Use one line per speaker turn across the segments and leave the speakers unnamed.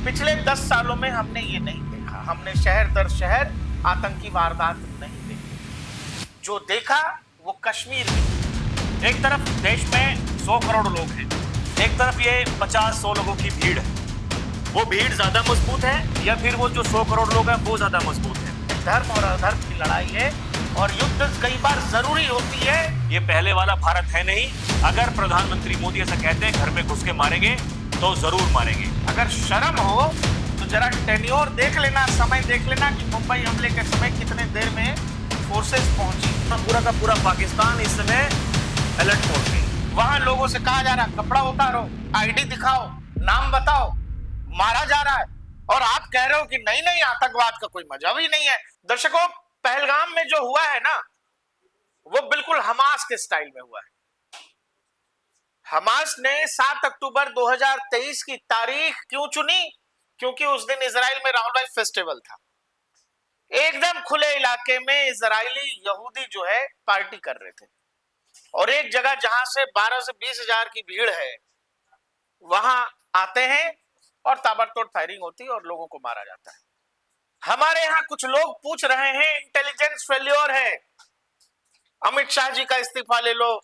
पिछले 10 सालों में हमने ये नहीं देखा। हमने शहर दर शहर आतंकी वारदात नहीं देखी। जो देखा वो कश्मीर में।
एक तरफ देश में 100 करोड़ लोग हैं, एक तरफ ये 50-100 लोगों की भीड़ है। वो भीड़ ज्यादा मजबूत है या फिर वो जो 100 करोड़ लोग हैं वो ज्यादा मजबूत है?
धर्म और अधर्म की लड़ाई है और युद्ध कई बार जरूरी होती है।
ये पहले वाला भारत है नहीं। अगर प्रधानमंत्री मोदी ऐसा कहते हैं घर में घुस के मारेंगे तो जरूर मारेंगे।
अगर शर्म हो तो जरा टेन्योर देख लेना, समय देख लेना कि मुंबई हमले के समय कितने देर में फोर्सेस पहुंची।
पूरा का पूरा पाकिस्तान इस समय अलर्ट मोड में।
वहां लोगों से कहा जा रहा कपड़ा उतारो, आईडी दिखाओ, नाम बताओ, मारा जा रहा है और आप कह रहे हो कि नहीं नहीं आतंकवाद का कोई मजा ही नहीं है। दर्शकों, पहलगाम में जो हुआ है ना, वो बिल्कुल हमास के स्टाइल में हुआ है। हमास ने 7 अक्टूबर 2023 की तारीख क्यों चुनी? क्योंकि उस दिन इजराइल में रामलाइफ फेस्टिवल था। एकदम खुले इलाके में इजरायली यहूदी जो है पार्टी कर रहे थे और एक जगह जहां से 12 से 20 हजार की भीड़ है वहां आते हैं और ताबड़तोड़ फायरिंग होती है और लोगों को मारा जाता है। हमारे यहां कुछ लोग पूछ रहे हैं इंटेलिजेंस फेल्योर है, अमित शाह जी का इस्तीफा ले लो,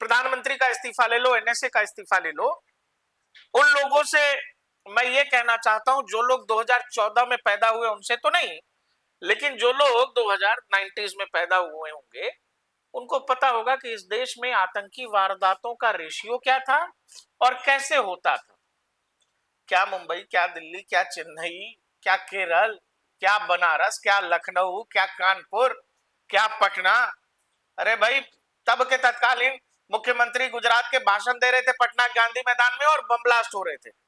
प्रधानमंत्री का इस्तीफा ले लो, एनएसए का इस्तीफा ले लो। उन लोगों से मैं ये कहना चाहता हूं, जो लोग 2014 में पैदा हुए उनसे तो नहीं, लेकिन जो लोग 2090s में पैदा हुए होंगे उनको पता होगा कि इस देश में आतंकी वारदातों का रेशियो क्या था और कैसे होता था। क्या मुंबई, क्या दिल्ली, क्या चेन्नई, क्या केरल, क्या बनारस, क्या लखनऊ, क्या कानपुर, क्या पटना। अरे भाई, तब के तत्कालीन मुख्यमंत्री गुजरात के भाषण दे रहे थे पटना गांधी मैदान में और बम ब्लास्ट हो रहे थे।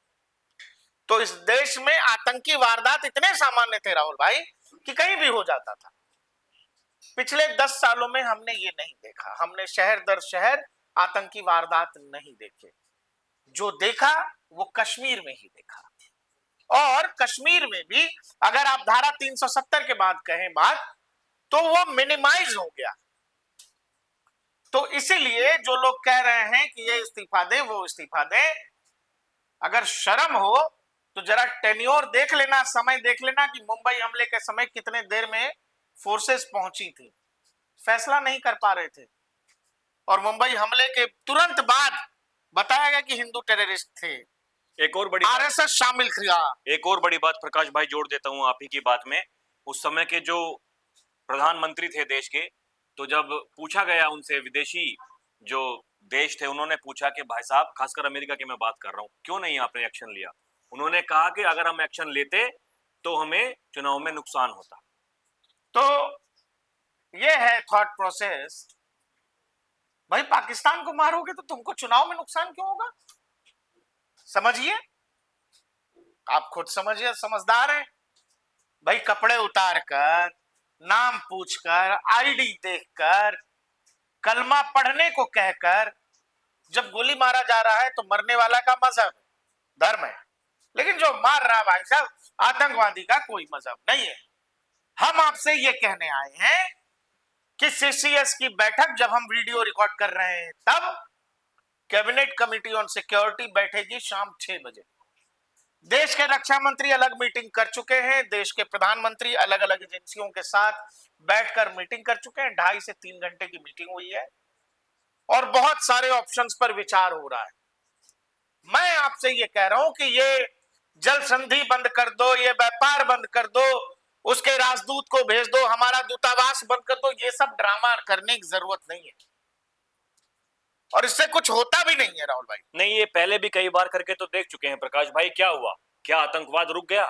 तो इस देश में आतंकी वारदात इतने सामान्य थे राहुल भाई कि कहीं भी हो जाता था। पिछले 10 सालों में हमने ये नहीं देखा। हमने शहर दर शहर आतंकी वारदात नहीं देखे। जो देखा वो कश्मीर में ही देखा। और कश्मीर में भी अगर आप धारा 370 के बाद कहें बात, तो वो मिनिमाइज हो गया। तो इसीलिए जो लोग कह रहे हैं कि ये इस्तीफा दे, वो इस्तीफा दे, अगर शर्म हो तो जरा टेन्योर देख लेना, समय देख लेना कि मुंबई हमले के समय कितने देर में फोर्सेस पहुंची थी। फैसला नहीं कर पा रहे थे और मुंबई हमले के तुरंत बाद बताया गया कि हिंदू टेररिस्ट थे।
एक और बड़ी
आरएसएस शामिल किया।
एक और बड़ी बात प्रकाश भाई जोड़ देता हूं आप ही की बात में। उस समय के जो प्रधानमंत्री थे देश के, तो जब पूछा गया उनसे, विदेशी जो देश थे उन्होंने पूछा कि भाई साहब, खासकर अमेरिका की मैं बात कर रहा हूं, क्यों नहीं आपने एक्शन लिया? उन्होंने कहा कि अगर हम एक्शन लेते तो हमें चुनाव में नुकसान होता।
तो ये है थॉट प्रोसेस। भाई, पाकिस्तान को मारोगे तो तुमको चुनाव में नुकसान क्यों होगा? समझिए, आप खुद समझिए, समझदार हैं भाई। कपड़े उतार कर, नाम पूछकर, आईडी देखकर, कलमा पढ़ने को कहकर जब गोली मारा जा रहा है तो मरने वाला का मजहब, धर्म है, लेकिन जो मार रहा भाई साहब आतंकवादी का कोई मजहब नहीं है। हम आपसे ये कहने आए हैं कि सीसीएस की बैठक जब हम वीडियो रिकॉर्ड कर रहे हैं तब कैबिनेट कमेटी ऑन सिक्योरिटी बैठेगी शाम 6 बजे। देश के रक्षा मंत्री अलग मीटिंग कर चुके हैं, देश के प्रधानमंत्री अलग अलग एजेंसियों के साथ बैठकर मीटिंग कर चुके हैं। 2.5 से 3 घंटे की मीटिंग हुई है और बहुत सारे ऑप्शंस पर विचार हो रहा है। मैं आपसे ये कह रहा हूं कि ये जल संधि बंद कर दो, ये व्यापार बंद कर दो, उसके राजदूत को भेज दो, हमारा दूतावास बंद कर दो, ये सब ड्रामा करने की जरूरत नहीं है और इससे कुछ होता भी नहीं है राहुल भाई।
नहीं, ये पहले भी कई बार करके तो देख चुके हैं प्रकाश भाई। क्या हुआ? क्या आतंकवाद रुक गया?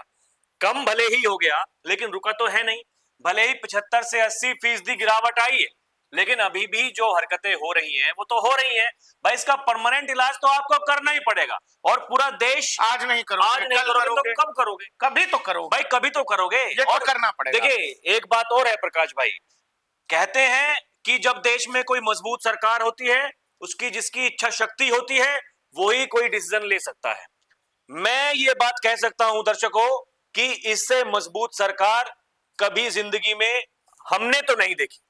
कम भले ही हो गया लेकिन रुका तो है नहीं। भले ही 75 से 80% गिरावट आई है, लेकिन अभी भी जो हरकतें हो रही हैं वो तो हो रही हैं। भाई, इसका परमानेंट इलाज तो आपको करना ही पड़ेगा और पूरा देश
आज नहीं करोगे,
आज नहीं करोगे तो कब करोगे?
कभी तो करोगे
भाई, कभी तो करोगे।
ये तो करना पड़ेगा।
देखिए, एक बात और है प्रकाश भाई, कहते हैं कि जब देश में कोई मजबूत सरकार होती है, उसकी जिसकी इच्छा शक्ति होती है, वही कोई डिसीजन ले सकता है। मैं ये बात कह सकता हूं दर्शकों कि इससे मजबूत सरकार कभी जिंदगी में हमने तो नहीं देखी।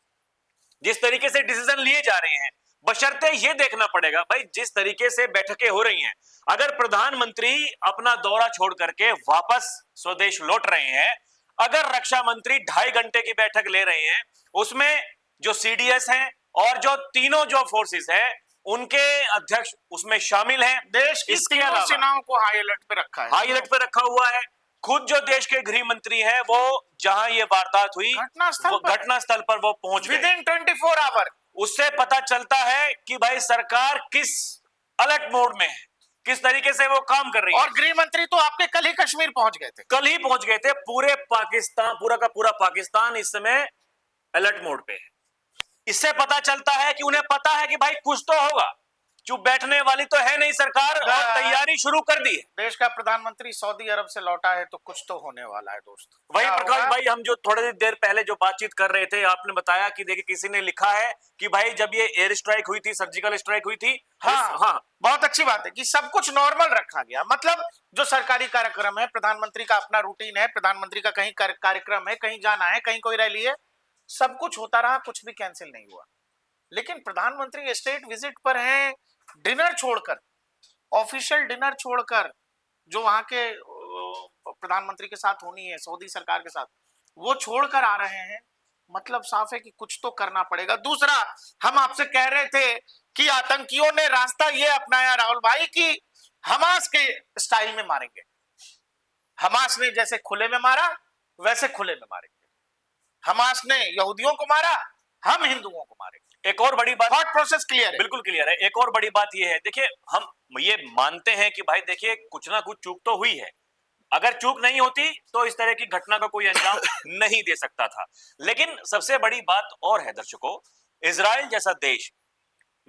जिस तरीके से डिसीजन लिए जा रहे हैं, बशर्ते ये देखना पड़ेगा भाई, जिस तरीके से बैठकें हो रही हैं, अगर प्रधानमंत्री अपना दौरा छोड़ करके वापस स्वदेश लौट रहे हैं, अगर रक्षा मंत्री 2.5 घंटे की बैठक ले रहे हैं, उसमें जो सीडीएस हैं और जो तीनों जो फोर्सेस हैं उनके अध्यक्ष उसमें शामिल हैं,
देश की
इसके
तीनों
अलावा
सेनाओं को हाई अलर्ट पे रखा है,
हाई अलर्ट पे रखा हुआ है। खुद जो देश के गृह मंत्री हैं वो जहां ये वारदात हुई घटनास्थल पर वो पहुंच गए
विदिन 24 आवर।
उससे पता चलता है कि भाई सरकार किस अलर्ट मोड में है, किस तरीके से वो काम कर रही है।
और गृह मंत्री तो आपके कल ही कश्मीर पहुंच गए थे,
कल ही पहुंच गए थे। पूरे पाकिस्तान, पूरा का पूरा पाकिस्तान इस समय अलर्ट मोड पे है। इससे पता चलता है कि उन्हें पता है कि भाई कुछ तो होगा, चुप बैठने वाली तो है नहीं सरकार, और तैयारी शुरू कर दी है।
देश का प्रधानमंत्री सऊदी अरब से लौटा है तो कुछ तो होने वाला है दोस्त।
वही प्रकाश भाई, हम जो थोड़ी देर पहले जो बातचीत कर रहे थे, आपने बताया कि देखिए किसी ने लिखा है कि भाई जब ये एयर स्ट्राइक हुई थी, सर्जिकल स्ट्राइक हुई थी,
हाँ, बहुत अच्छी बात है कि सब कुछ नॉर्मल रखा गया। मतलब जो सरकारी कार्यक्रम है, प्रधानमंत्री का अपना रूटीन है, प्रधानमंत्री का कहीं कार्यक्रम है, कहीं जाना है, कहीं कोई रैली है, सब कुछ होता रहा, कुछ भी कैंसिल नहीं हुआ। लेकिन प्रधानमंत्री स्टेट विजिट पर हैं, डिनर छोड़कर, ऑफिशियल डिनर छोड़कर, जो वहां के प्रधानमंत्री के साथ होनी है, सऊदी सरकार के साथ, वो छोड़कर आ रहे हैं। मतलब साफ है कि कुछ तो करना पड़ेगा। दूसरा, हम आपसे कह रहे थे कि आतंकियों ने रास्ता ये अपनाया राहुल भाई कि हमास के स्टाइल में मारेंगे। हमास ने जैसे खुले में मारा वैसे खुले में मारेंगे। हमास ने यहूदियों को मारा, हम हिंदुओं को मारेंगे।
एक और बड़ी बात,
थॉट प्रोसेस क्लियर है,
बिल्कुल क्लियर है। एक और बड़ी बात यह है, देखिए हम ये मानते हैं कि भाई देखिए कुछ ना कुछ चूक तो हुई है, अगर चूक नहीं होती तो इस तरह की घटना का कोई अंजाम नहीं दे सकता था। लेकिन सबसे बड़ी बात और है दर्शकों, इजराइल जैसा देश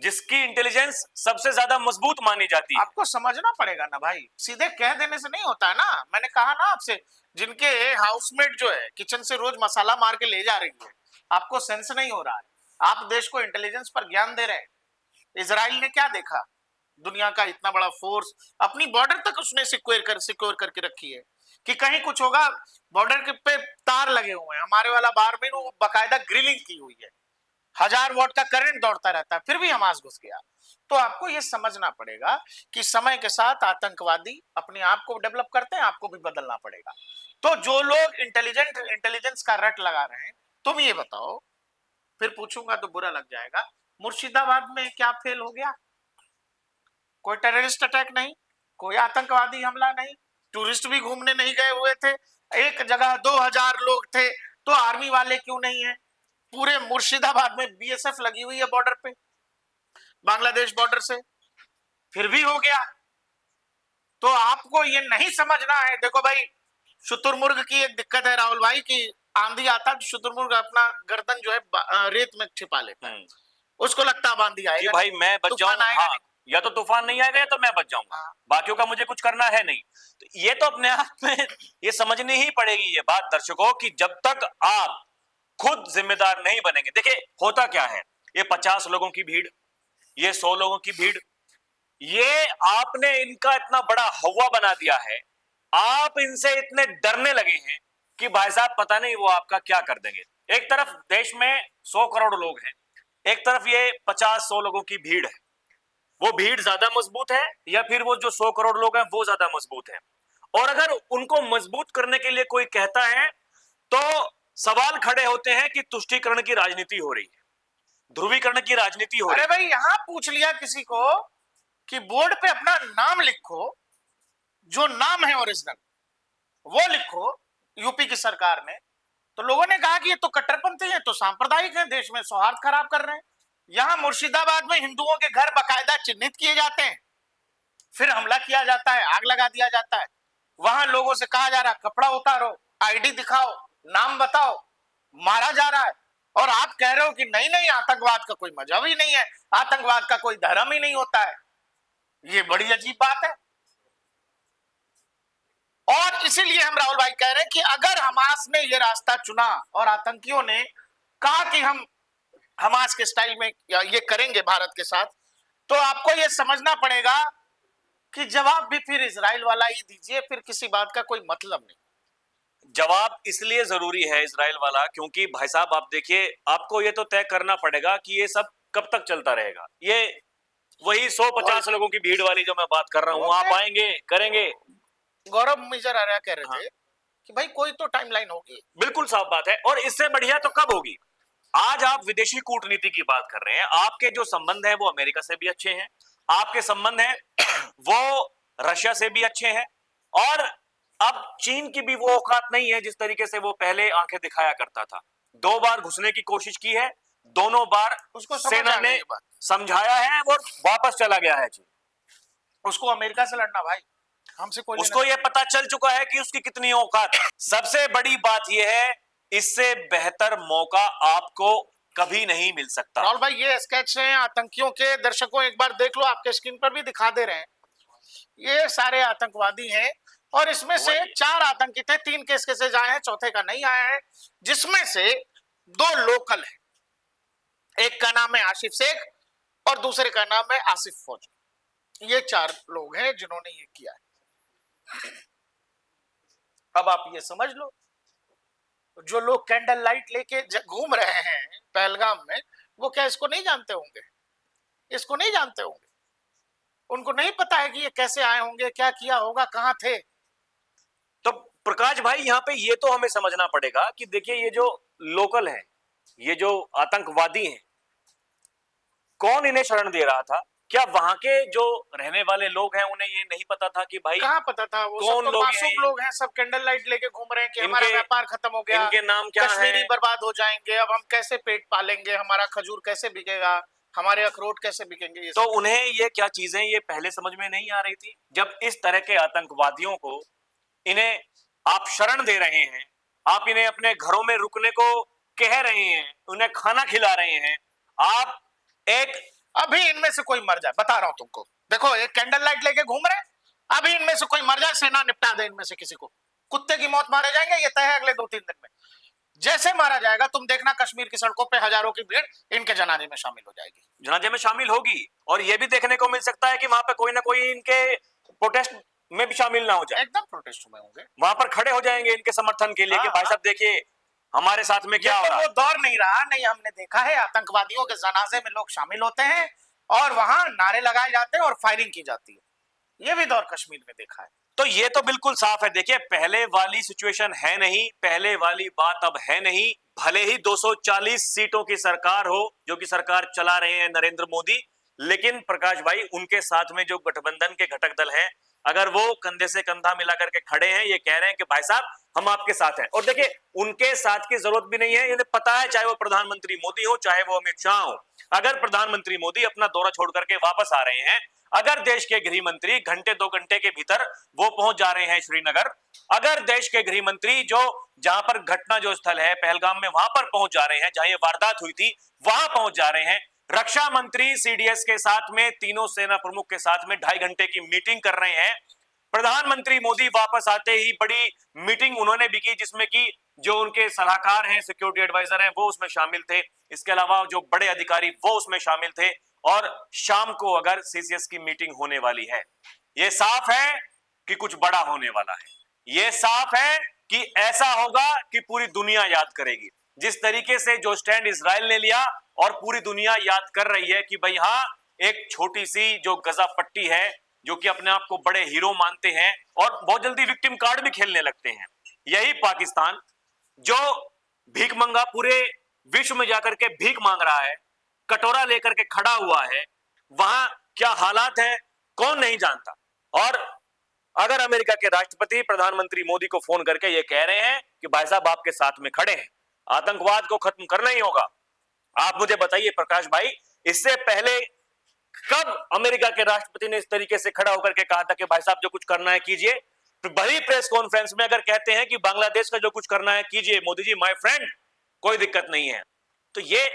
जिसकी इंटेलिजेंस सबसे ज्यादा मजबूत मानी जाती है,
आपको समझना पड़ेगा ना भाई, सीधे कह देने से नहीं होता है ना। मैंने कहा ना आपसे, जिनके हाउसमेट जो है किचन से रोज मसाला मार के ले जा रही है, आपको सेंस नहीं हो रहा है। आप देश को इंटेलिजेंस पर ज्ञान दे रहे हैं। इजराइल ने क्या देखा, दुनिया का इतना बड़ा फोर्स, अपनी बॉर्डर तक उसने सिक्योर करके रखी है कि कहीं कुछ होगा। बॉर्डर के पे तार लगे हुए हैं, हमारे वाला बार में वो बाकायदा ग्रिलिंग की हुई है, 1000 वॉट का करंट दौड़ता रहता है, फिर भी हमास घुस गया। तो आपको ये समझना पड़ेगा कि समय के साथ आतंकवादी अपने आप को डेवलप करते हैं, आपको भी बदलना पड़ेगा। तो जो लोग इंटेलिजेंस का रट लगा रहे हैं, तुम ये बताओ, फिर पूछूंगा तो बुरा लग जाएगा, मुर्शिदाबाद में क्या फेल हो गया? कोई टेररिस्ट अटैक नहीं, कोई आतंकवादी हमला नहीं, टूरिस्ट भी घूमने नहीं गए हुए थे, एक जगह 2000 लोग थे, तो आर्मी वाले क्यों नहीं है? पूरे मुर्शिदाबाद में बीएसएफ लगी हुई है बॉर्डर पे, बांग्लादेश बॉर्डर से, फिर भी हो गया। तो आपको ये नहीं समझना है। देखो भाई, शुतुरमुर्ग की एक दिक्कत है राहुल भाई की, आंधी आता है शुतुरमुर्ग अपना गर्दन जो है रेत में छिपा लेता है, उसको लगता है आंधी आएगा,
भाई मैं बच जाऊं, हाँ, या तो तूफान नहीं आएगा या तो मैं बच जाऊंगा, बाकियों का मुझे कुछ करना है नहीं। तो ये तो अपने आप में ये समझनी ही पड़ेगी ये बात दर्शकों, कि जब तक आप खुद जिम्मेदार नहीं बनेंगे। देखिए होता क्या है, ये 50 लोगों की भीड़, ये 100 लोगों की भीड़, ये आपने इनका इतना बड़ा हवा बना दिया है, आप इनसे इतने डरने लगे हैं कि भाई साहब पता नहीं वो आपका क्या कर देंगे। एक तरफ देश में 100 करोड़ लोग हैं, एक तरफ ये 50-100 लोगों की भीड़ है। वो भीड़ ज्यादा मजबूत है या फिर वो जो 100 करोड़ लोग हैं वो ज्यादा मजबूत है? और अगर उनको मजबूत करने के लिए कोई कहता है तो सवाल खड़े होते हैं कि तुष्टीकरण की राजनीति हो रही है, ध्रुवीकरण की राजनीति हो रही है।
अरे भाई, यहां पूछ लिया किसी को कि बोर्ड पे अपना नाम लिखो, जो नाम है ओरिजिनल वो लिखो यूपी की सरकार ने, तो लोगों ने कहा कि ये तो कट्टरपंथी है, तो सांप्रदायिक है, देश में सौहार्द खराब कर रहे हैं। यहां मुर्शिदाबाद में हिंदुओं के घर बाकायदा चिन्हित किए जाते हैं, फिर हमला किया जाता है, आग लगा दिया जाता है। वहां लोगों से कहा जा रहा है कपड़ा उतारो, आईडी दिखाओ, नाम बताओ, मारा जा रहा है। और आप कह रहे हो कि नहीं नहीं, आतंकवाद का कोई मजहब ही नहीं है, आतंकवाद का कोई धर्म ही नहीं होता है। ये बड़ी अजीब बात है। और इसीलिए हम राहुल भाई कह रहे हैं कि अगर हमास ने ये रास्ता चुना और आतंकियों ने कहा कि हम हमास के स्टाइल में ये करेंगे भारत के साथ, तो आपको ये समझना पड़ेगा कि जवाब भी फिर इजराइल वाला ही दीजिए, फिर किसी बात का कोई मतलब नहीं।
जवाब इसलिए जरूरी है इजराइल वाला क्योंकि भाई साहब आप देखिए, आपको ये तो तय करना पड़ेगा कि ये सब कब तक चलता रहेगा? ये वही 150 लोगों की भीड़ वाली जो मैं बात कर रहा हूँ, आप आएंगे, करेंगे।
गौरव मेजर आर्या कह रहे
हाँ।
थे कि भाई कोई तो टाइमलाइन होगी।
बिल्कुल साफ बात है, और इससे बढ़िया तो कब होगी? आज आप विदेशी कूटनीति की बात कर रहे हैं, आपके जो संबंध है वो अमेरिका से भी अच्छे हैं, आपके संबंध है वो रशिया से भी अच्छे हैं, और अब चीन की भी वो औकात नहीं है जिस तरीके से वो पहले आंखें दिखाया करता था। 2 बार घुसने की कोशिश की है, दोनों बार
उसको समझ
सेना
आ गई
ने
ये बात।
समझाया है और वापस चला गया है चीन।
उसको अमेरिका से लड़ना भाई, हमसे कोई
उसको ये पता चल चुका है कि उसकी कितनी औकात है। सबसे बड़ी बात यह है, इससे बेहतर मौका आपको कभी नहीं मिल सकता।
राहुल भाई ये स्केच हैं आतंकियों के, दर्शकों एक बार देख लो, आपके स्क्रीन पर भी दिखा दे रहे हैं। ये सारे आतंकवादी हैं और इसमें से 4 आतंकी थे, 3 केस केसेज आए हैं, चौथे का नहीं आया है, जिसमें से 2 लोकल है। एक का नाम है आसिफ शेख और दूसरे का नाम है आसिफ फौजी। ये 4 लोग हैं जिन्होंने ये किया है। अब आप ये समझ लो, जो लोग कैंडल लाइट लेके घूम रहे हैं पहलगाम में, वो क्या इसको नहीं जानते होंगे? इसको नहीं जानते होंगे? उनको नहीं पता है कि ये कैसे आए होंगे, क्या किया होगा, कहां थे?
तो प्रकाश भाई यहाँ पे ये तो हमें समझना पड़ेगा कि देखिए, ये जो लोकल है, ये जो आतंकवादी हैं, कौन इन्हें शरण दे रहा था? क्या वहां के जो रहने वाले लोग हैं उन्हें ये नहीं पता था कि भाई
कहां पता था? वो
कौन
सब तो
लोग
मासूम लोग हैं, सब कैंडल लाइट लेके घूम रहे हैं कि हमारा व्यापार खत्म हो गया,
इनके नाम क्या
कश्मीरी
है,
बर्बाद हो जाएंगे, अब हम कैसे पेट पालेंगे, हमारा खजूर कैसे बिकेगा, हमारे अखरोट कैसे बिकेंगे? ये
तो उन्हें ये क्या चीजें ये पहले समझ में नहीं आ रही थी? जब इस तरह के आतंकवादियों को इन्हें आप शरण दे रहे हैं, आप इन्हें अपने घरों में रुकने को कह रहे हैं, उन्हें खाना खिला रहे हैं, आप एक
अभी इनमें से कोई मर जाए, बता रहा हूं तुमको, देखो एक कैंडल लाइट लेके घूम रहे हैं, अभी इनमें से कोई मर जाए, सेना निपटा दे इनमें से किसी को, कुत्ते की मौत मारे जाएंगे, ये तय है अगले 2-3 दिन में। जैसे मारा जाएगा तुम देखना, कश्मीर की सड़कों पे हजारों की भीड़ इनके जनाजे में शामिल हो जाएगी।
जनाजे में शामिल होगी, और ये भी देखने को मिल सकता है कि वहां पे कोई ना कोई इनके प्रोटेस्ट में भी शामिल ना हो जाए,
एकदम प्रोटेस्ट में होंगे,
वहां पर खड़े हो जाएंगे इनके समर्थन के लिए कि भाई साहब देखिए हमारे साथ में क्या हो रहा है।
वो दौर नहीं रहा, नहीं हमने देखा है आतंकवादियों के जनाजे में लोग शामिल होते हैं और वहां नारे लगाए जाते हैं और फायरिंग की जाती है, ये भी दौर कश्मीर में देखा है।
तो ये तो बिल्कुल साफ है, देखिए पहले वाली सिचुएशन है नहीं, पहले वाली बात अब है नहीं। भले ही 240 सीटों की सरकार हो, जो कि सरकार चला रहे हैं नरेंद्र मोदी, लेकिन प्रकाश भाई उनके साथ में जो गठबंधन के घटक दल हैं, अगर वो कंधे से कंधा मिलाकर के खड़े हैं, ये कह रहे हैं कि भाई साहब हम आपके साथ हैं, और देखिए उनके साथ की जरूरत भी नहीं है, इन्हें पता है, चाहे वो प्रधानमंत्री मोदी हो चाहे वो अमित शाह हो, अगर प्रधानमंत्री मोदी अपना दौरा छोड़ करके वापस आ रहे हैं, अगर देश के गृह मंत्री घंटे 2 घंटे के भीतर वो पहुंच जा रहे हैं श्रीनगर, अगर देश के गृह मंत्री जो जहां पर घटना जो स्थल है पहलगाम में वहां पर पहुंच जा रहे हैं, जहां ये वारदात हुई थी वहां पहुंच जा रहे हैं, रक्षा मंत्री सीडीएस के साथ में तीनों सेना प्रमुख के साथ में 2.5 घंटे की मीटिंग कर रहे हैं, प्रधानमंत्री मोदी वापस आते ही बड़ी मीटिंग उन्होंने भी की जिसमें कि जो उनके सलाहकार हैं, सिक्योरिटी एडवाइजर हैं, वो उसमें शामिल थे, इसके अलावा जो बड़े अधिकारी वो उसमें शामिल थे, और शाम को अगर सीसीएस की मीटिंग होने वाली है, ये साफ है कि कुछ बड़ा होने वाला है, ये साफ है कि ऐसा होगा कि पूरी दुनिया याद करेगी, जिस तरीके से जो स्टैंड इजराइल ने लिया और पूरी दुनिया याद कर रही है कि भाई हाँ, एक छोटी सी जो गजा पट्टी है, जो कि अपने आप को बड़े हीरो मानते हैं और बहुत जल्दी विक्टिम कार्ड भी खेलने लगते हैं, यही पाकिस्तान जो भीख मंगा पूरे विश्व में जाकर के भीख मांग रहा है, कटोरा लेकर के खड़ा हुआ है, वहां क्या हालात है कौन नहीं जानता। और अगर अमेरिका के राष्ट्रपति प्रधानमंत्री मोदी को फोन करके ये कह रहे हैं कि भाई साहब आपके साथ में खड़े हैं, आतंकवाद को खत्म करना ही होगा, आप मुझे बताइए प्रकाश भाई, इससे पहले कब अमेरिका के राष्ट्रपति ने इस तरीके से खड़ा होकर के कहा था कि भाई साहब जो कुछ करना है कीजिए? बड़ी प्रेस कॉन्फ्रेंस में अगर कहते हैं कि बांग्लादेश का जो कुछ करना है कीजिए मोदी जी, माय फ्रेंड, कोई दिक्कत नहीं है। तो ये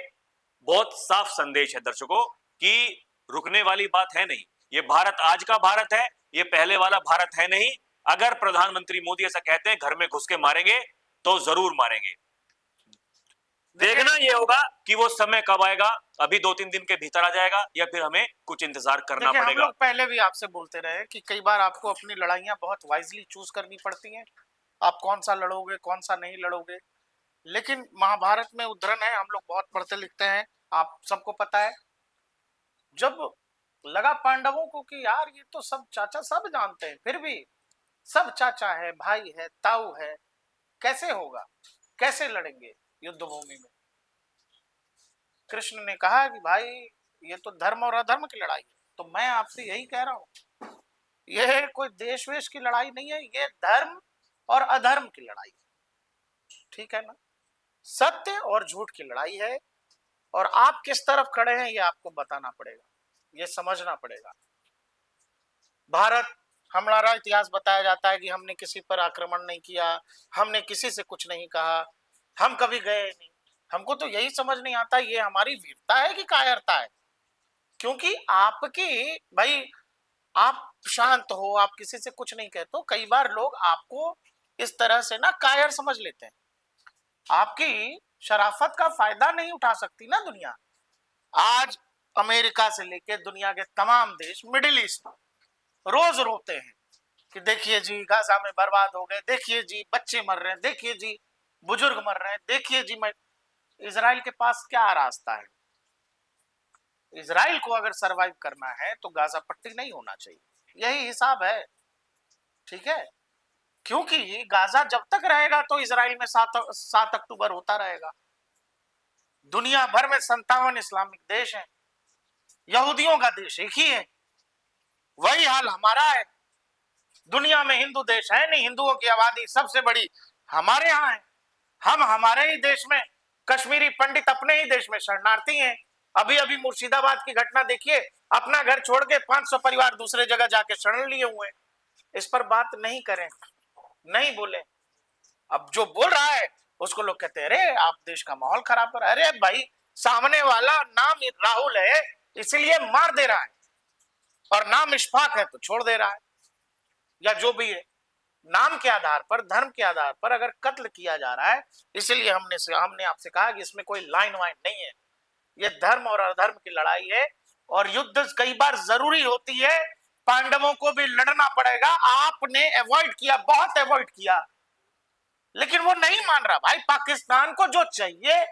बहुत साफ संदेश है दर्शकों कि रुकने वाली बात है नहीं, ये भारत आज का भारत है, ये पहले वाला भारत है नहीं। अगर प्रधानमंत्री मोदी ऐसा कहते हैं घर में घुस के मारेंगे तो जरूर मारेंगे, देखना ये होगा कि वो समय कब आएगा, अभी 2-3 दिन के भीतर आ जाएगा या फिर हमें कुछ इंतजार करना पड़ेगा।
हम लोग पहले भी आपसे बोलते रहे कि कई बार आपको अपनी लड़ाइयां बहुत वाइजली चूज करनी पड़ती हैं, आप कौन सा लड़ोगे कौन सा नहीं लड़ोगे, लेकिन महाभारत में उद्धरण है, हम लोग बहुत पढ़ते लिखते हैं, आप सबको पता है जब लगा पांडवों को कि यार ये तो सब चाचा सब जानते हैं, फिर भी सब चाचा है, भाई है, ताऊ है, कैसे होगा, कैसे लड़ेंगे युद्ध भूमि में। कृष्ण ने कहा कि भाई ये तो धर्म और अधर्म की लड़ाई है। तो मैं आपसे यही कह रहा हूं, यह कोई देश वेश की लड़ाई नहीं है, ये धर्म और अधर्म की लड़ाई है, ठीक है ना। सत्य और झूठ की लड़ाई है, और आप किस तरफ खड़े हैं ये आपको बताना पड़ेगा, ये समझना पड़ेगा। भारत, हमारा इतिहास बताया जाता है कि हमने किसी पर आक्रमण नहीं किया, हमने किसी से कुछ नहीं कहा, हम कभी गए नहीं। हमको तो यही समझ नहीं आता ये हमारी वीरता है कि कायरता है। क्योंकि आपकी भाई, आप शांत हो, आप किसी से कुछ नहीं कहते हो, कई बार लोग आपको इस तरह से ना कायर समझ लेते हैं। आपकी शराफत का फायदा नहीं उठा सकती ना दुनिया। आज अमेरिका से लेकर दुनिया के तमाम देश, मिडिल ईस्ट, रोज रोते हैं कि देखिए जी गाजा में बर्बाद हो गए, देखिए जी बच्चे मर रहे हैं, देखिए जी बुजुर्ग मर रहे हैं, देखिए जी। इजराइल के पास क्या रास्ता है? इजराइल को अगर सरवाइव करना है तो गाजा पट्टी नहीं होना चाहिए, यही हिसाब है, ठीक है। क्योंकि गाजा जब तक रहेगा तो इजराइल में 7 अक्टूबर होता रहेगा। दुनिया भर में 57 इस्लामिक देश हैं, यहूदियों का देश एक ही है, वही हाल हमारा है। दुनिया में हिंदू देश है नहीं, हिंदुओं की आबादी सबसे बड़ी हमारे यहाँ है। हम हमारे ही देश में, कश्मीरी पंडित अपने ही देश में शरणार्थी हैं। अभी अभी मुर्शिदाबाद की घटना देखिए, अपना घर छोड़ के 500 परिवार दूसरे जगह जाके शरण लिए हुए। इस पर बात नहीं करें, नहीं बोले। अब जो बोल रहा है उसको लोग कहते हैं अरे आप देश का माहौल खराब कर। अरे भाई, सामने वाला नाम राहुल है इसलिए मार दे रहा है, और नाम इशफाक है तो छोड़ दे रहा है, या जो भी है। नाम के आधार पर, धर्म के आधार पर अगर कत्ल किया जा रहा है, इसलिए हमने आपसे कहा कि इसमें कोई लाइन वाइन नहीं है, ये धर्म और अधर्म की लड़ाई है। और युद्ध कई बार जरूरी होती है, पांडवों को भी लड़ना पड़ेगा। आपने अवॉइड किया, बहुत अवॉइड किया, लेकिन वो नहीं मान रहा भाई। पाकिस्तान को जो चाहिए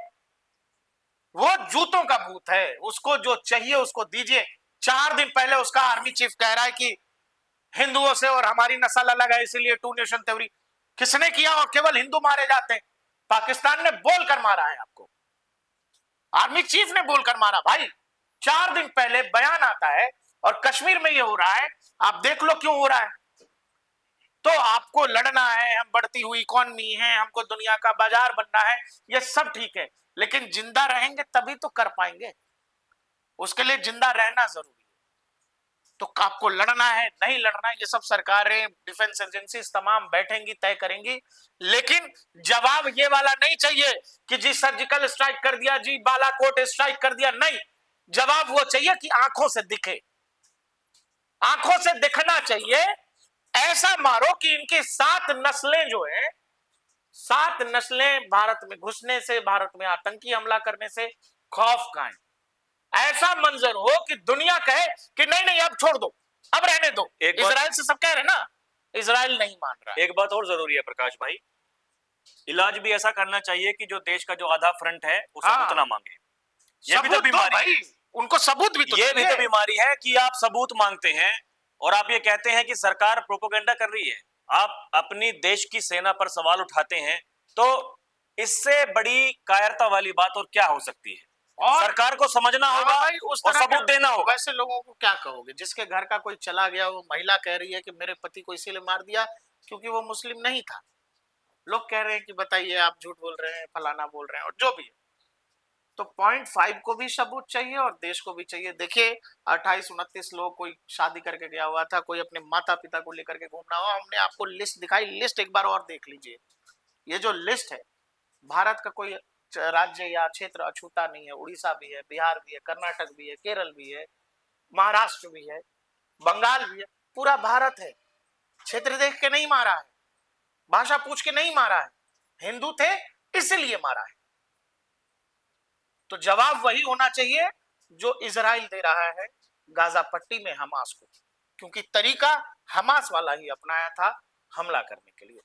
वो जूतों का भूत है, उसको जो चाहिए उसको दीजिए। 4 दिन पहले उसका आर्मी चीफ कह रहा है कि हिंदुओं से और हमारी नस्ल अलग है, इसलिए 2 नेशन थ्योरी। किसने किया? और केवल हिंदू मारे जाते हैं। पाकिस्तान ने बोलकर मारा है आपको, आर्मी चीफ ने बोलकर मारा भाई। 4 दिन पहले बयान आता है, और कश्मीर में ये हो रहा है, आप देख लो क्यों हो रहा है। तो आपको लड़ना है, हम बढ़ती हुई इकोनॉमी है, हमको दुनिया का बाजार बनना है, ये सब ठीक है, लेकिन जिंदा रहेंगे तभी तो कर पाएंगे, उसके लिए जिंदा रहना जरूरी है। तो आपको लड़ना है, नहीं लड़ना है, ये सब सरकारें, डिफेंस एजेंसीज तमाम बैठेंगी, तय करेंगी। लेकिन जवाब ये वाला नहीं चाहिए कि जी सर्जिकल स्ट्राइक कर दिया, जी बालाकोट स्ट्राइक कर दिया, नहीं। जवाब वो चाहिए कि आंखों से दिखे, आंखों से दिखना चाहिए। ऐसा मारो कि इनकी 7 नस्लें जो है, 7 नस्लें भारत में घुसने से, भारत में आतंकी हमला करने से खौफ खाएं। ऐसा मंजर हो कि दुनिया कहे कि नहीं नहीं अब छोड़ दो, अब रहने दो। इजराइल से सब कह रहे ना, इजराइल नहीं मान रहा।
एक बात और जरूरी है प्रकाश भाई, इलाज भी ऐसा करना चाहिए कि जो देश का जो आधा फ्रंट है वो सबूत ना मांगे। ये भी तो बीमारी है,
उनको सबूत भी तो
ये भी तो बीमारी है कि आप सबूत मांगते हैं और आप ये कहते हैं कि सरकार प्रोपेगेंडा कर रही है, आप अपनी देश की सेना पर सवाल उठाते हैं। तो इससे बड़ी कायरता वाली बात और क्या हो सकती है? और सरकार को समझना होगा और सबूत देना होगा।
वैसे लोगों को क्या कहोगे जिसके घर का कोई चला गया, वो महिला कह रही है कि मेरे पति को इसीलिए मार दिया क्योंकि वो मुस्लिम नहीं था। लोग कह रहे हैं कि बताइए आप झूठ बोल रहे हैं, फलाना बोल रहे हैं, और जो भी है। तो 0.5 को भी सबूत चाहिए और देश को भी चाहिए। देखिए 28-29 लोग, कोई शादी करके गया हुआ था, कोई अपने माता पिता को लेकर के घूम रहा हो। हमने आपको लिस्ट दिखाई, लिस्ट एक बार और देख लीजिए। ये जो लिस्ट है, भारत का कोई राज्य या क्षेत्र अछूता नहीं है। उड़ीसा भी है, बिहार भी है, कर्नाटक भी है, केरल भी है, महाराष्ट्र भी है, बंगाल भी है, पूरा भारत है। क्षेत्र देख के नहीं मारा है, भाषा पूछ के नहीं मारा है, हिंदू थे इसलिए मारा है। तो जवाब वही होना चाहिए जो इजराइल दे रहा है गाजा पट्टी में हमास को, क्योंकि तरीका हमास वाला ही अपनाया था हमला करने के लिए।